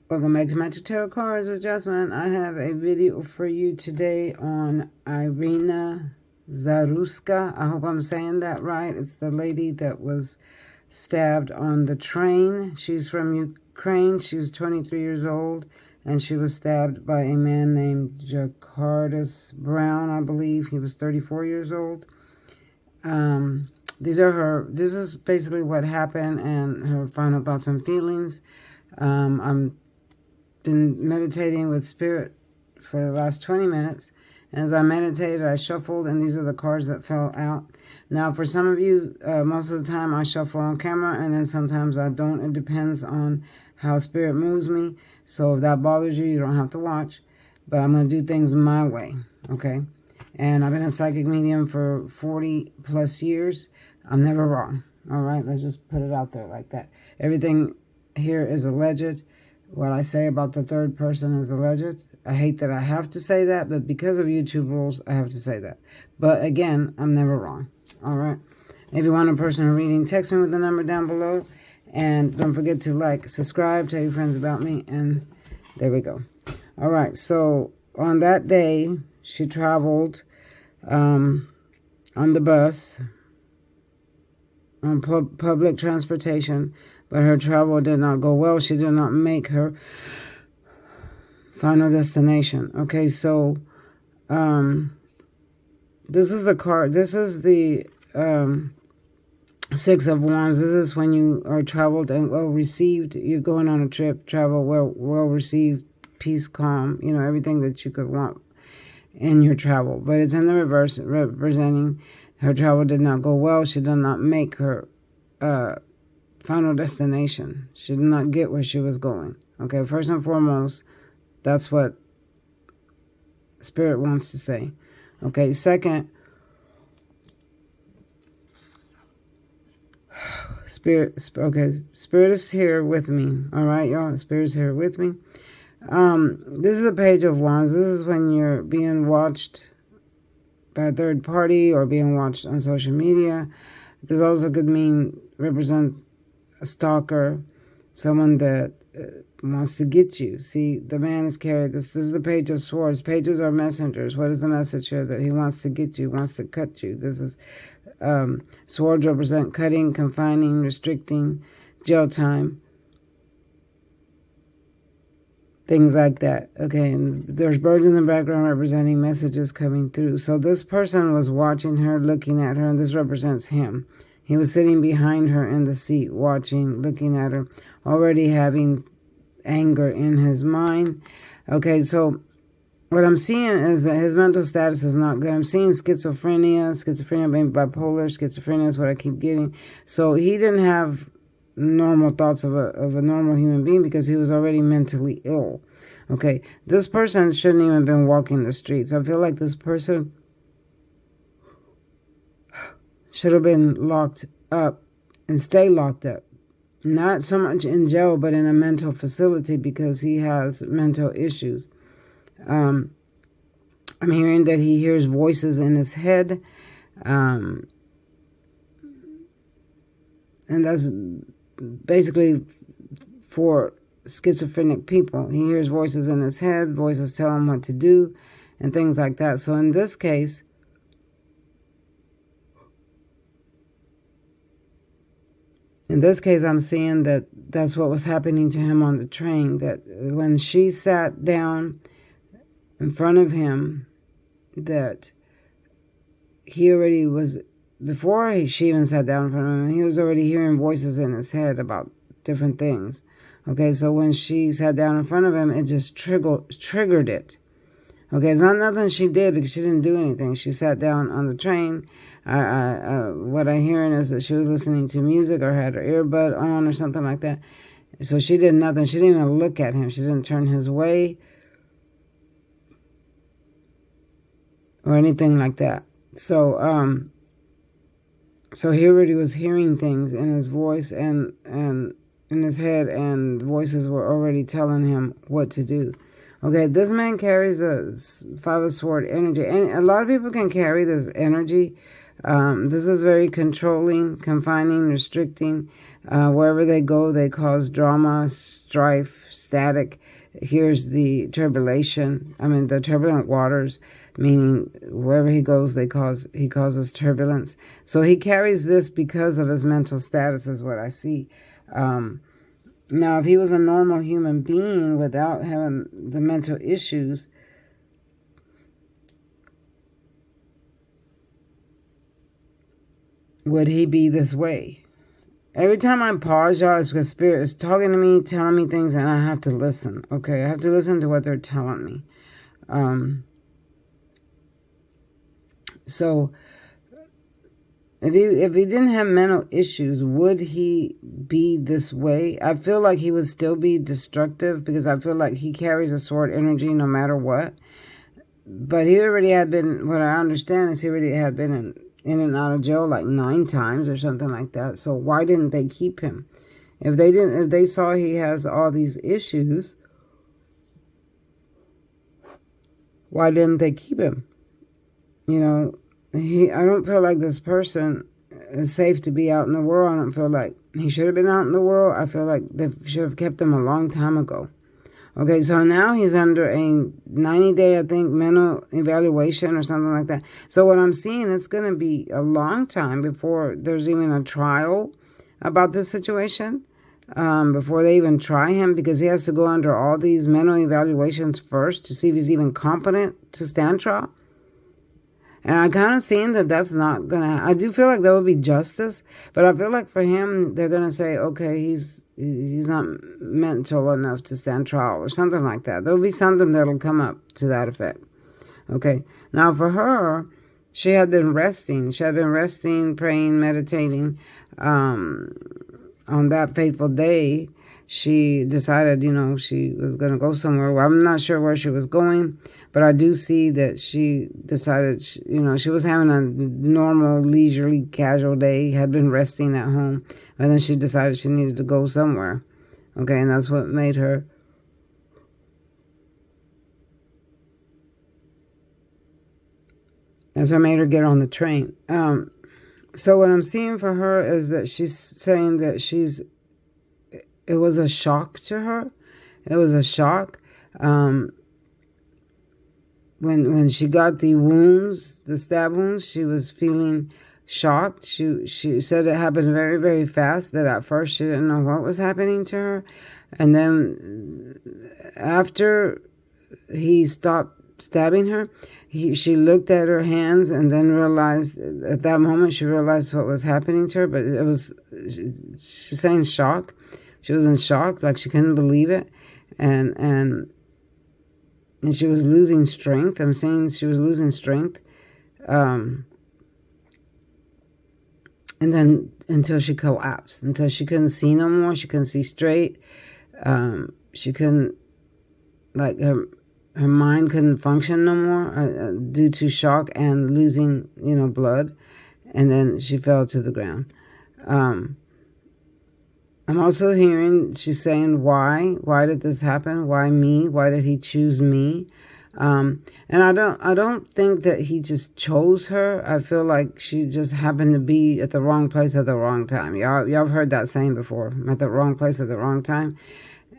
Welcome back to Magic Tarot Cards Adjustment. I have a video for you today on Irina Zaruska. I hope I'm saying that right. It's the lady that was stabbed on the train. She's from Ukraine. She was 23 years old, and she was stabbed by a man named Jacardus Brown, I believe. He was 34 years old. This is basically what happened and her final thoughts and feelings. I'm been meditating with Spirit for the last 20 minutes. And as I meditated, I shuffled, and these are the cards that fell out. Now, for some of you, most of the time I shuffle on camera, and then sometimes I don't. It depends on how Spirit moves me. So if that bothers you, you don't have to watch. But I'm going to do things my way, okay? And I've been a psychic medium for 40 plus years. I'm never wrong, all right? Let's just put it out there like that. Everything here is alleged. What I say about the third person is alleged. I hate that I have to say that, but because of YouTube rules, I have to say that. But again, I'm never wrong. All right. If you want a personal reading, text me with the number down below. And don't forget to like, subscribe, tell your friends about me. And there we go. All right. So on that day, she traveled on the bus, on public transportation. But her travel did not go well. She did not make her final destination. Okay, so this is the card. This is the Six of Wands. This is when you are traveled and well received. You're going on a trip, travel well received, peace, calm. You know, everything that you could want in your travel. But it's in the reverse, representing her travel did not go well. She did not make her final destination. She did not get where she was going. Okay, first and foremost, that's what Spirit wants to say. Okay, second, Spirit is here with me. All right, y'all, Spirit's here with me. This is a Page of Wands. This is when you're being watched by a third party or being watched on social media. This also could represent a stalker, someone that wants to get you. See, the man is carried this. This is the Page of Swords. Pages are messengers. What is the message here? That he wants to get you, wants to cut you. This is swords represent cutting, confining, restricting, jail time, things like that. Okay, and there's birds in the background representing messages coming through. So this person was watching her, looking at her, and this represents him. He was sitting behind her in the seat, watching, looking at her, already having anger in his mind. Okay, so what I'm seeing is that his mental status is not good. I'm seeing schizophrenia, maybe bipolar, schizophrenia is what I keep getting. So he didn't have normal thoughts of a normal human being because he was already mentally ill. Okay, this person shouldn't even been walking the streets. I feel like this person should have been locked up and stay locked up. Not so much in jail, but in a mental facility because he has mental issues. I'm hearing that he hears voices in his head. And that's basically for schizophrenic people. He hears voices in his head, voices tell him what to do, and things like that. So in this case, I'm seeing that that's what was happening to him on the train, that when she sat down in front of him, that he already was, before she even sat down in front of him, he was already hearing voices in his head about different things. Okay, so when she sat down in front of him, it just triggered it. Okay, it's not nothing she did because she didn't do anything. She sat down on the train. What I'm hearing is that she was listening to music or had her earbud on or something like that. So she did nothing. She didn't even look at him. She didn't turn his way or anything like that. So, so he already was hearing things in his voice and in his head, and voices were already telling him what to do. Okay, this man carries the Five of Swords energy. And a lot of people can carry this energy. This is very controlling, confining, restricting. Wherever they go, they cause drama, strife, static. Here's the the turbulent waters, meaning wherever he goes, he causes turbulence. So he carries this because of his mental status, is what I see. Now, if he was a normal human being without having the mental issues, would he be this way? Every time I pause, y'all, it's because Spirit is talking to me, telling me things, and I have to listen. Okay, I have to listen to what they're telling me. So, if he didn't have mental issues, would he be this way? I feel like he would still be destructive because I feel like he carries a sword energy no matter what. But he already had been, what I understand is he already had been in and out of jail like 9 times or something like that. So why didn't they keep him? If they saw he has all these issues, why didn't they keep him? I don't feel like this person is safe to be out in the world. I don't feel like he should have been out in the world. I feel like they should have kept him a long time ago. Okay, so now he's under a 90-day, I think, mental evaluation or something like that. So what I'm seeing, it's going to be a long time before there's even a trial about this situation, before they even try him, because he has to go under all these mental evaluations first to see if he's even competent to stand trial. And I kind of seen that that's not going to, I do feel like there will be justice, but I feel like for him, they're going to say, okay, he's not mental enough to stand trial or something like that. There'll be something that'll come up to that effect. Okay. Now for her, she had been resting. She had been resting, praying, meditating. On that fateful day, she decided, she was going to go somewhere. Well, I'm not sure where she was going, but I do see that she decided, she was having a normal, leisurely, casual day, had been resting at home, and then she decided she needed to go somewhere. Okay, and that's what made her get on the train. So what I'm seeing for her is that she's saying that it was a shock to her. It was a shock. When she got the wounds, the stab wounds, she was feeling shocked. She said it happened very, very fast, that at first she didn't know what was happening to her. And then after he stopped stabbing her, she looked at her hands and then realized, at that moment she realized what was happening to her. But she's saying shock. She was in shock, like she couldn't believe it. And she was losing strength. I'm saying she was losing strength. And then until she collapsed, until she couldn't see no more. She couldn't see straight. She couldn't, like, her mind couldn't function no more due to shock and losing, blood. And then she fell to the ground. I'm also hearing she's saying, why? Why did this happen? Why me? Why did he choose me? And I don't think that he just chose her. I feel like she just happened to be at the wrong place at the wrong time. Y'all have heard that saying before, at the wrong place at the wrong time.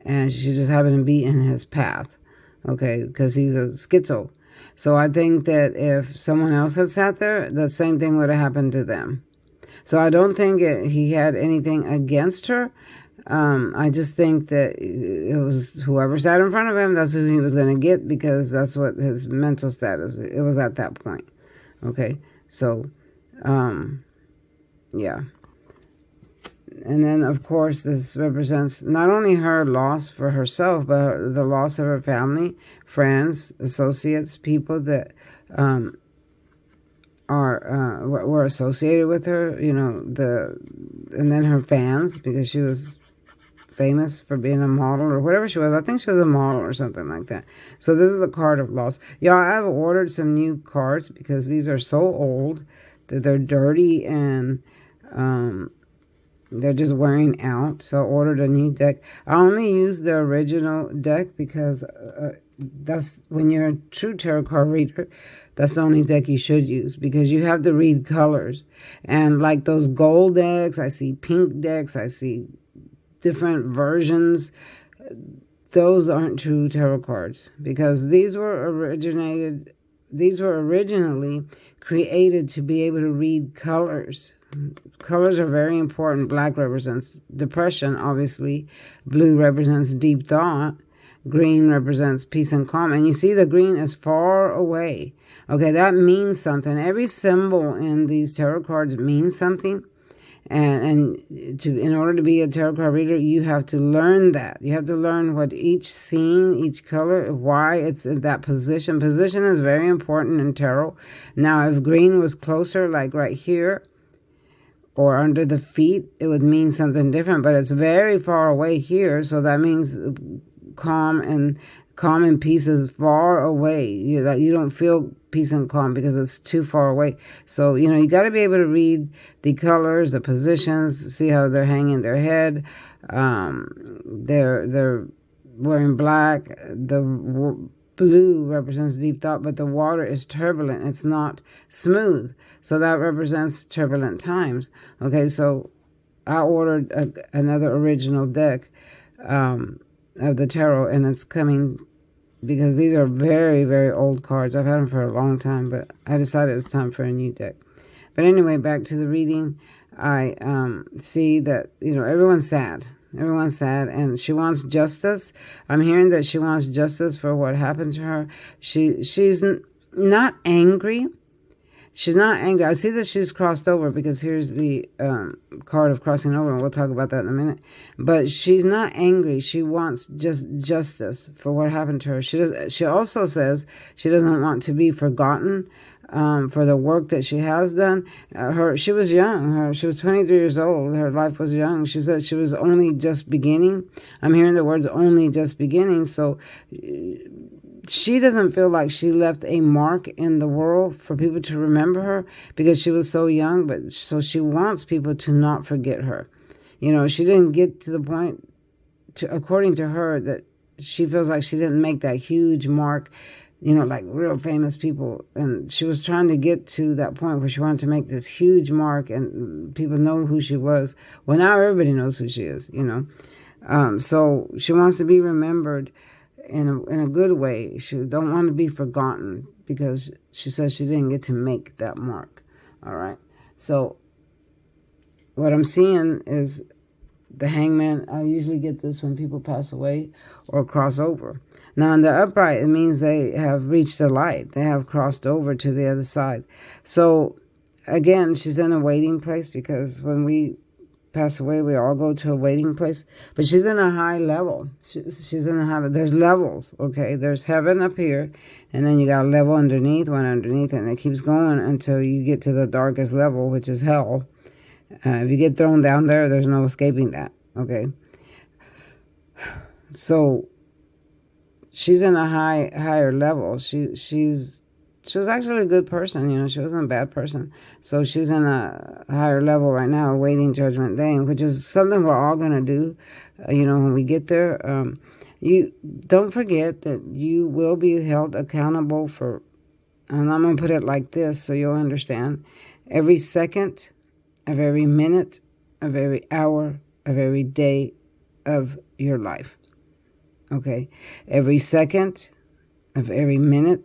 And she just happened to be in his path. Okay, because he's a schizo. So I think that if someone else had sat there, the same thing would have happened to them. So I don't think he had anything against her. I just think that it was whoever sat in front of him, that's who he was going to get, because that's what his mental status, it was at that point. Okay, so, yeah. And then, of course, this represents not only her loss for herself, but the loss of her family, friends, associates, people that were associated with her, and then her fans, because she was famous for being a model or whatever she was. I think she was a model or something like that. So this is a card of loss. Y'all, I've ordered some new cards because these are so old that they're dirty and They're just wearing out, so I ordered a new deck. I only use the original deck because that's when you're a true tarot card reader, that's the only deck you should use, because you have to read colors. And like those gold decks, I see pink decks, I see different versions. Those aren't true tarot cards, because these were originally created to be able to read colors. Colors are very important. Black represents depression, obviously. Blue represents deep thought. Green represents peace and calm. And you see the green is far away. Okay, that means something. Every symbol in these tarot cards means something. And in order to be a tarot card reader, you have to learn that. You have to learn what each scene, each color, why it's in that position. Position is very important in tarot. Now, if green was closer, like right here, or under the feet, it would mean something different, but it's very far away here, so that means calm and peace is far away. You don't feel peace and calm because it's too far away. So, you got to be able to read the colors, the positions, see how they're hanging their head. They're wearing black. The blue represents deep thought, but the water is turbulent. It's not smooth. So that represents turbulent times. Okay, so I ordered another original deck of the tarot, and it's coming because these are very, very old cards. I've had them for a long time, but I decided it's time for a new deck. But anyway, back to the reading. I see that, everyone's sad. Everyone's sad, and she wants justice. I'm hearing that she wants justice for what happened to her. She's not angry. She's not angry. I see that she's crossed over, because here's the card of crossing over, and we'll talk about that in a minute. But she's not angry. She wants just justice for what happened to her. She also says she doesn't want to be forgotten for the work that she has done. She was young. She was 23 years old. Her life was young. She said she was only just beginning. I'm hearing the words only just beginning. So she doesn't feel like she left a mark in the world for people to remember her, because she was so young. But so she wants people to not forget her. She didn't get to the point, according to her, that she feels like she didn't make that huge mark, like real famous people. And she was trying to get to that point where she wanted to make this huge mark and people know who she was. Well, now everybody knows who she is, So she wants to be remembered in a good way. She don't want to be forgotten, because she says she didn't get to make that mark. All right. So what I'm seeing is the Hangman. I usually get this when people pass away or cross over. Now, in the upright, it means they have reached the light. They have crossed over to the other side. So, again, she's in a waiting place, because when we pass away, we all go to a waiting place. But she's in a high level. She's in a high level. There's levels, okay? There's heaven up here, and then you got a level underneath, one underneath, and it keeps going until you get to the darkest level, which is hell. If you get thrown down there, there's no escaping that, okay? So she's in a higher level. She was actually a good person, she wasn't a bad person. So she's in a higher level right now, awaiting Judgment Day, which is something we're all going to do, when we get there. You don't forget that you will be held accountable for, and I'm going to put it like this so you'll understand, every second of every minute of every hour of every day of your life. Okay? Every second of every minute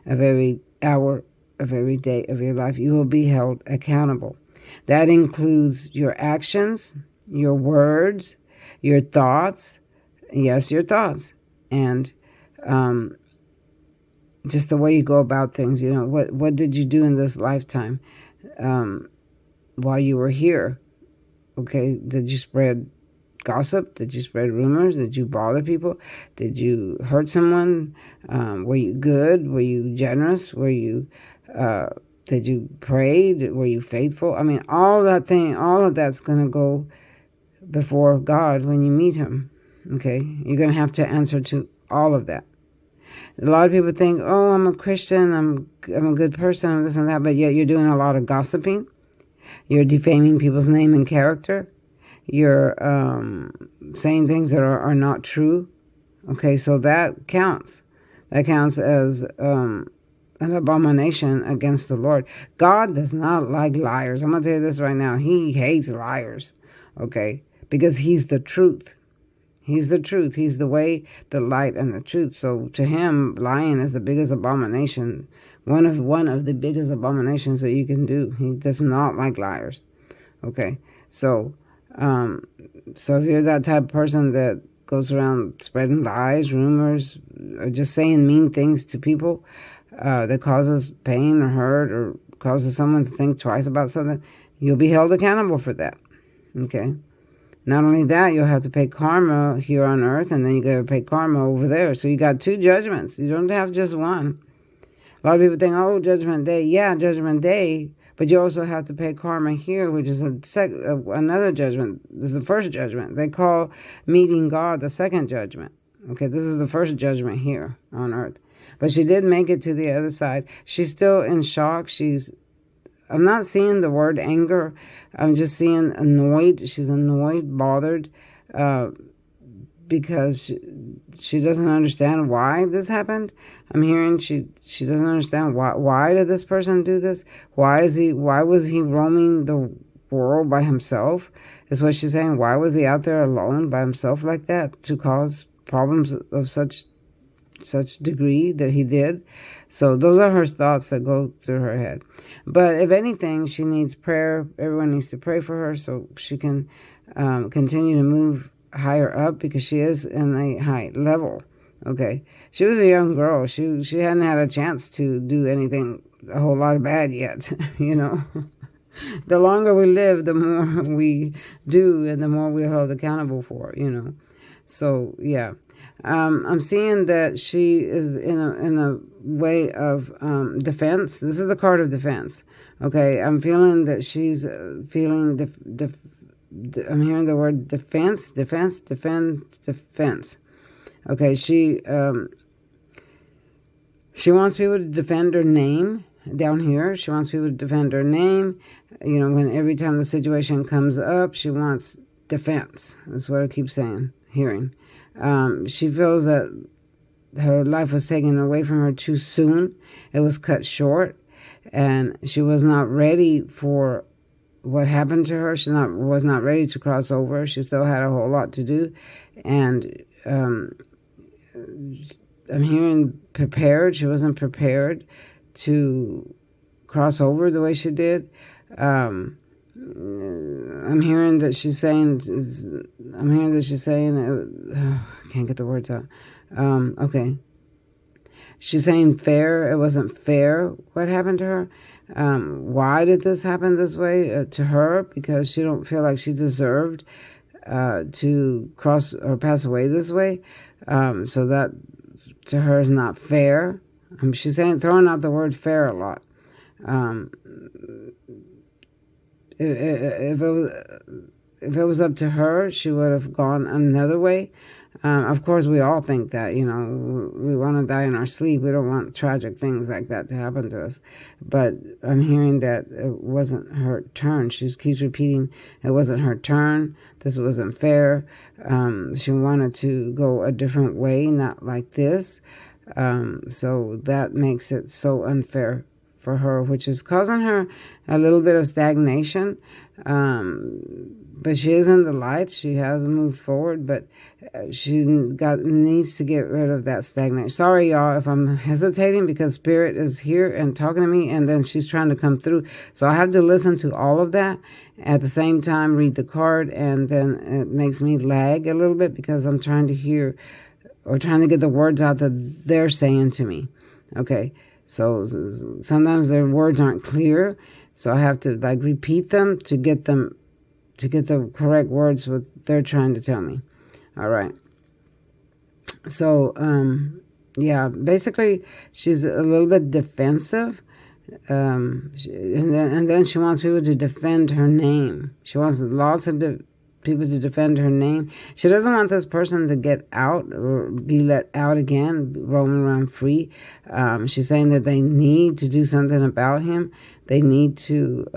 of every hour of every day of your life, you will be held accountable. That includes your actions, your words, your thoughts. Yes, your thoughts. And just the way you go about things. What did you do in this lifetime while you were here? Okay, did you spread gossip? Did you spread rumors? Did you bother people? Did you hurt someone? Were you good? Were you generous? Did you pray? Were you faithful? I mean, all of that's going to go before God when you meet him. Okay, you're going to have to answer to all of that. A lot of people think, oh, I'm a Christian, I'm a good person, this and that, but yet you're doing a lot of gossiping. You're defaming people's name and character. you're saying things that are not true. Okay, so that counts. That counts as an abomination against the Lord. God does not like liars. I'm going to tell you this right now. He hates liars, okay, because he's the truth. He's the truth. He's the way, the light, and the truth. So to him, lying is the biggest abomination, one of the biggest abominations that you can do. He does not like liars. Okay, so so if you're that type of person that goes around spreading lies, rumors, or just saying mean things to people that causes pain or hurt or causes someone to think twice about something, you'll be held accountable for that. Okay. Not only that, you'll have to pay karma here on earth, and then you got to pay karma over there. So you got two judgments. You don't have just one. A lot of people think, oh, Judgment Day. Yeah, Judgment Day. But you also have to pay karma here, which is another judgment. This is the first judgment. They call meeting God the second judgment. Okay, this is the first judgment here on earth. But she did make it to the other side. She's still in shock. I'm not seeing the word anger. I'm just seeing annoyed. She's annoyed, bothered, because she doesn't understand why this happened. I'm hearing she doesn't understand why did this person do this? Why was he roaming the world by himself? Is what she's saying. Why was he out there alone by himself like that to cause problems of such degree that he did? So those are her thoughts that go through her head. But if anything, she needs prayer. Everyone needs to pray for her so she can continue to move higher up, because she is in a high level. Okay, she was a young girl. She hadn't had a chance to do anything a whole lot of bad yet. You know, the longer we live, the more we do, and the more we're held accountable for. You know, so yeah. I'm seeing that she is in a way of defense. This is the card of defense. Okay, I'm feeling that she's feeling I'm hearing the word defense. Okay, she wants people to defend her name down here. She wants people to defend her name. You know, every time the situation comes up, she wants defense. That's what I keep hearing. She feels that her life was taken away from her too soon. It was cut short, and she was not ready for what happened to her. She was not ready to cross over. She still had a whole lot to do, and I'm hearing prepared. She wasn't prepared to cross over the way she did. I'm hearing that she's saying. I can't get the words out. Okay. She's saying fair. It wasn't fair what happened to her. Why did this happen this way to her? Because she don't feel like she deserved to cross or pass away this way. So that to her is not fair. She's throwing out the word fair a lot. If it was up to her, she would have gone another way. Of course, we all think that, you know, we want to die in our sleep. We don't want tragic things like that to happen to us. But I'm hearing that it wasn't her turn. She keeps repeating, it wasn't her turn. This wasn't fair. She wanted to go a different way, not like this. So that makes it so unfair for her, which is causing her a little bit of stagnation. But she is in the light. She has moved forward, but she needs to get rid of that stagnation. Sorry, y'all, if I'm hesitating, because Spirit is here and talking to me, and then she's trying to come through. So I have to listen to all of that at the same time, read the card, and then it makes me lag a little bit because I'm trying to hear or trying to get the words out that they're saying to me. Okay. So sometimes their words aren't clear, so I have to repeat them to get the correct words what they're trying to tell me. All right. So yeah, basically she's a little bit defensive, and then she wants people to defend her name. She wants lots of people to defend her name. She doesn't want this person to get out or be let out again, roaming around free. She's saying that they need to do something about him. They need to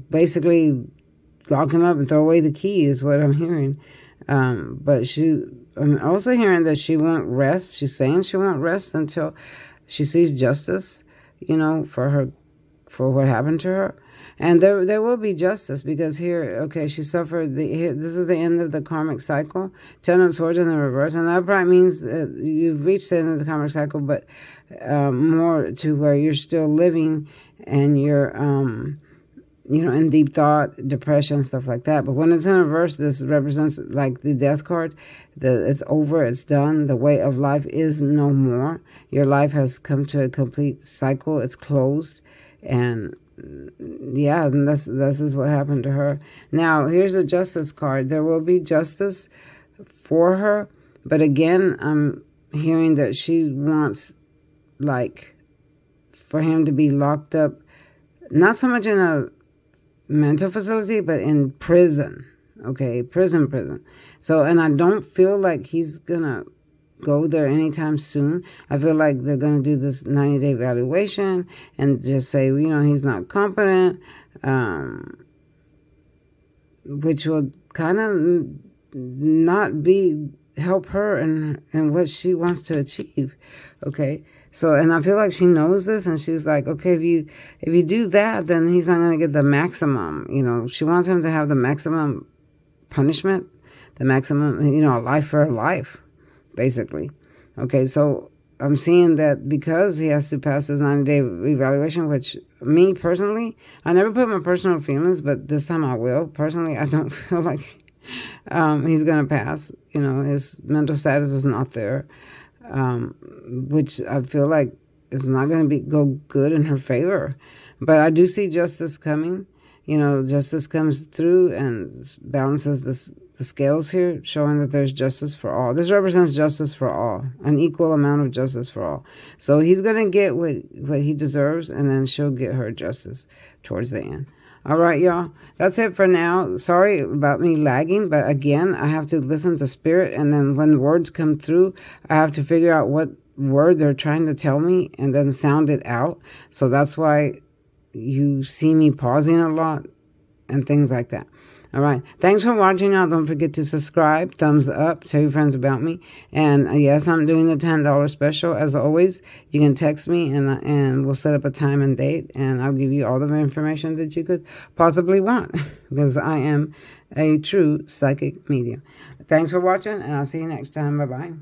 basically lock him up and throw away the key is what I'm hearing. But I'm also hearing that she won't rest. She's saying she won't rest until she sees justice, for what happened to her. And there will be justice, because here, okay, she suffered. This is the end of the karmic cycle. 10 of Swords in the reverse. And that probably means you've reached the end of the karmic cycle, but more to where you're still living and you're, in deep thought, depression, stuff like that. But when it's in reverse, this represents like the death card. It's over, it's done. The way of life is no more. Your life has come to a complete cycle. It's closed. And yeah, and this is what happened to her. Now, here's the justice card. There will be justice for her. But again, I'm hearing that she wants, like, for him to be locked up, not so much in a mental facility, but in prison. Okay, prison. So, and I don't feel like he's gonna go there anytime soon. I feel like they're gonna do this 90-day evaluation and just say, he's not competent, which will kind of not help her in what she wants to achieve. Okay. So, and I feel like she knows this, and she's like, okay, if you do that, then he's not going to get the maximum. She wants him to have the maximum punishment, the maximum, a life for a life, basically. Okay, so I'm seeing that because he has to pass this 90-day evaluation, which me personally, I never put my personal feelings, but this time I will. Personally, I don't feel like he's going to pass. His mental status is not there. Which I feel like is not going to go good in her favor. But I do see justice coming. Justice comes through and balances the scales here, showing that there's justice for all. This represents justice for all, an equal amount of justice for all. So he's going to get what he deserves, and then she'll get her justice towards the end. All right, y'all. That's it for now. Sorry about me lagging, but again, I have to listen to spirit, and then when words come through, I have to figure out what word they're trying to tell me and then sound it out. So that's why you see me pausing a lot and things like that. All right. Thanks for watching, y'all. Don't forget to subscribe, thumbs up, tell your friends about me. And yes, I'm doing the $10 special. As always, you can text me and we'll set up a time and date, and I'll give you all the information that you could possibly want, because I am a true psychic medium. Thanks for watching, and I'll see you next time. Bye-bye.